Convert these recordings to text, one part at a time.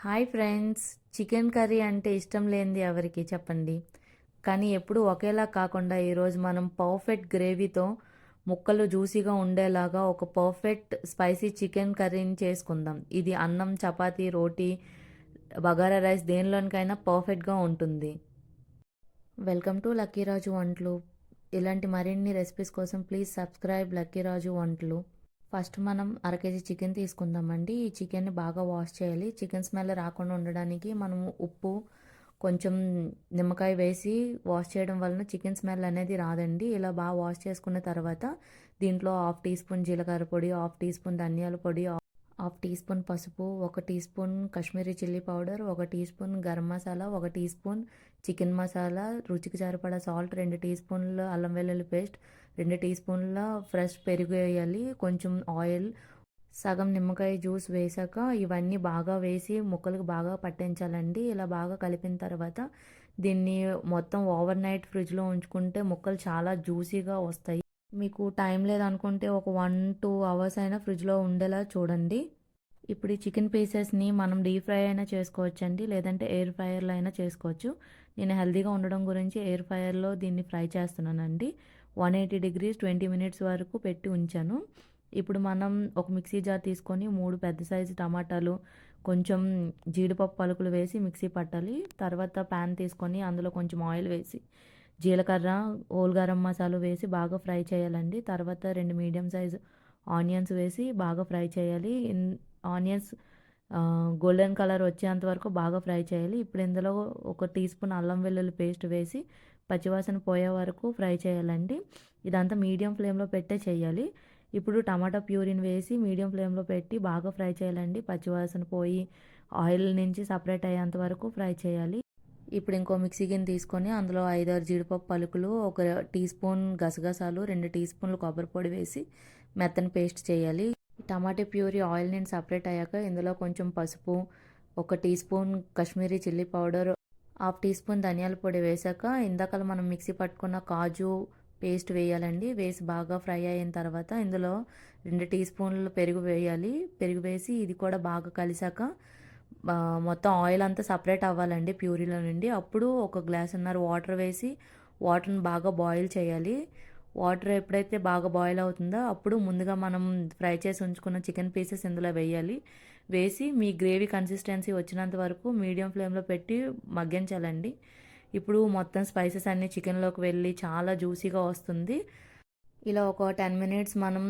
Hi friends. Chicken curry అంటే ఇష్టం లేనిది ఎవరికి చెప్పండి. కానీ ఎప్పుడూ ఒకేలా కాకుండా ఈరోజు మనం పర్ఫెక్ట్ గ్రేవీతో ముక్కలు జ్యూసీగా ఉండేలాగా ఒక పర్ఫెక్ట్ స్పైసీ చికెన్ కర్రీని చేసుకుందాం. ఇది అన్నం, చపాతీ, రోటీ, బగారా రైస్ దేనిలోనికైనా పర్ఫెక్ట్గా ఉంటుంది. వెల్కమ్ టు లక్కీరాజు వంటలు. ఇలాంటి మరిన్ని రెసిపీస్ కోసం ప్లీజ్ సబ్స్క్రైబ్ లక్కీరాజు వంటలు. ఫస్ట్ మనం కేజీ చికెన్ తీసుకుందామండి. ఈ చికెన్ని బాగా వాష్ చేయాలి. చికెన్ స్మెల్ రాకుండా ఉండడానికి మనము ఉప్పు, కొంచెం నిమ్మకాయ వేసి వాష్ చేయడం వలన చికెన్ స్మెల్ అనేది రాదండి. ఇలా బాగా వాష్ చేసుకున్న తర్వాత దీంట్లో హాఫ్ టీ స్పూన్ జీలకర్ర పొడి, హాఫ్ టీ స్పూన్ ధనియాల పొడి, హాఫ్ టీ స్పూన్ పసుపు, ఒక teaspoon Kashmiri chilli powder, ఒక టీ స్పూన్ గరం మసాలా, ఒక టీ స్పూన్ చికెన్ మసాలా, రుచికి సరిపడా సాల్ట్, 2 టీ స్పూన్ల అల్లం వెల్లుల్లి పేస్ట్, 2 టీ స్పూన్ల ఫ్రెష్ పెరుగు వేయాలి, కొంచెం ఆయిల్, సగం నిమ్మకాయ జ్యూస్ వేసాక ఇవన్నీ బాగా వేసి ముక్కలకు బాగా పట్టించాలండి. ఇలా బాగా కలిపిన తర్వాత దీన్ని మొత్తం ఓవర్ నైట్ ఫ్రిడ్జ్లో ఉంచుకుంటే ముక్కలు చాలా జ్యూసీగా వస్తాయి. మీకు టైం లేదనుకుంటే ఒక 1-2 అవర్స్ అయినా ఫ్రిడ్జ్లో ఉండేలా చూడండి. ఇప్పుడు ఈ చికెన్ పీసెస్ని మనం డీప్ ఫ్రై అయినా చేసుకోవచ్చండి, లేదంటే ఎయిర్ ఫ్రైయర్లో అయినా చేసుకోవచ్చు. నేను హెల్తీగా ఉండడం గురించి ఎయిర్ ఫ్రైయర్లో దీన్ని ఫ్రై చేస్తున్నానండి. 180 డిగ్రీస్ 20 మినిట్స్ వరకు పెట్టి ఉంచాను. ఇప్పుడు మనం ఒక మిక్సీ జార్ తీసుకొని 3 పెద్ద సైజు టమాటాలు, కొంచెం జీడిపప్పు పలుకులు వేసి మిక్సీ పట్టాలి. తర్వాత ప్యాన్ తీసుకొని అందులో కొంచెం ఆయిల్ వేసి జీలకర్ర, హోల్ గరం మసాలా వేసి బాగా ఫ్రై చేయాలండి. తర్వాత 2 మీడియం సైజు ఆనియన్స్ వేసి బాగా ఫ్రై చేయాలి. ఆనియన్స్ గోల్డెన్ కలర్ వచ్చేంత వరకు బాగా ఫ్రై చేయాలి. ఇప్పుడు ఇందులో ఒక టీ స్పూన్ అల్లం వెల్లుల్లి పేస్ట్ వేసి పచ్చివాసన పోయే వరకు ఫ్రై చేయాలండి. ఇదంతా మీడియం ఫ్లేమ్లో పెట్టే చేయాలి. ఇప్పుడు టమాటా ప్యూరీని వేసి మీడియం ఫ్లేమ్లో పెట్టి బాగా ఫ్రై చేయాలండి. పచ్చివాసన పోయి ఆయిల్ నుంచి సపరేట్ అయ్యేంత వరకు ఫ్రై చేయాలి. ఇప్పుడు ఇంకో మిక్సీ గిన్నె తీసుకొని అందులో 5-6 జీడిపప్పు పలుకులు, ఒక టీ స్పూన్ గసగసాలు, 2 టీ స్పూన్లు కొబ్బరి పొడి వేసి మెత్తని పేస్ట్ చేయాలి. టమాటా ప్యూరీ ఆయిల్ నుంచి సపరేట్ అయ్యాక ఇందులో కొంచెం పసుపు, ఒక teaspoon Kashmiri chilli powder, half teaspoon ధనియాల పొడి వేసాక ఇందాక మనం మిక్సీ పట్టుకున్న కాజు పేస్ట్ వేయాలండి. వేసి బాగా ఫ్రై అయిన తర్వాత ఇందులో 2 టీ స్పూన్లు పెరుగు వేయాలి. పెరుగు వేసి ఇది కూడా బాగా కలిసాక మొత్తం ఆయిల్ అంతా సపరేట్ అవ్వాలండి ప్యూరీలో నుండి. అప్పుడు ఒక గ్లాసున్నర వాటర్ వేసి వాటర్ని బాగా బాయిల్ చేయాలి. వాటర్ ఎప్పుడైతే బాగా బాయిల్ అవుతుందో అప్పుడు ముందుగా మనం ఫ్రై చేసి ఉంచుకున్న చికెన్ పీసెస్ ఇందులో వేయాలి. వేసి మీ గ్రేవీ కన్సిస్టెన్సీ వచ్చినంత వరకు మీడియం ఫ్లేమ్లో పెట్టి మగ్గించాలండి. ఇప్పుడు మొత్తం స్పైసెస్ అన్నీ చికెన్లోకి వెళ్ళి చాలా జ్యూసీగా వస్తుంది. ఇలా ఒక 10 మినిట్స్ మనం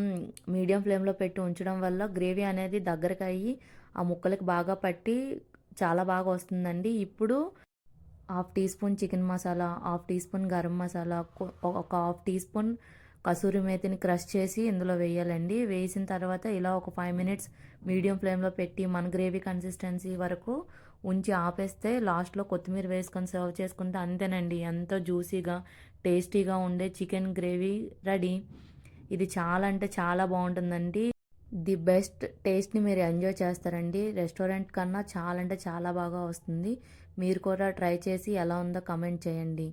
మీడియం ఫ్లేమ్లో పెట్టి ఉంచడం వల్ల గ్రేవీ అనేది దగ్గరకు అయ్యి ఆ ముక్కలకి బాగా పట్టి చాలా బాగా వస్తుందండి. ఇప్పుడు half teaspoon chicken masala, half teaspoon garam masala, ఒక హాఫ్ టీ స్పూన్ కసూరి మేతిని క్రష్ చేసి ఇందులో వేయాలండి. వేసిన తర్వాత ఇలా ఒక 5 మినిట్స్ మీడియం ఫ్లేమ్లో పెట్టి మన గ్రేవీ కన్సిస్టెన్సీ వరకు ఉంచి ఆపేస్తే లాస్ట్లో కొత్తిమీర వేసుకొని సర్వ్ చేసుకుంటే అంతేనండి, ఎంతో జ్యూసీగా టేస్టీగా ఉండే చికెన్ గ్రేవీ రెడీ. ఇది చాలా అంటే చాలా బాగుంటుందండి. ది బెస్ట్ టేస్ట్ని మీరు ఎంజాయ్ చేస్తారండి. రెస్టారెంట్ కన్నా చాలా అంటే చాలా బాగా వస్తుంది. మీరు కూడా ట్రై చేసి ఎలా ఉందో కమెంట్ చేయండి.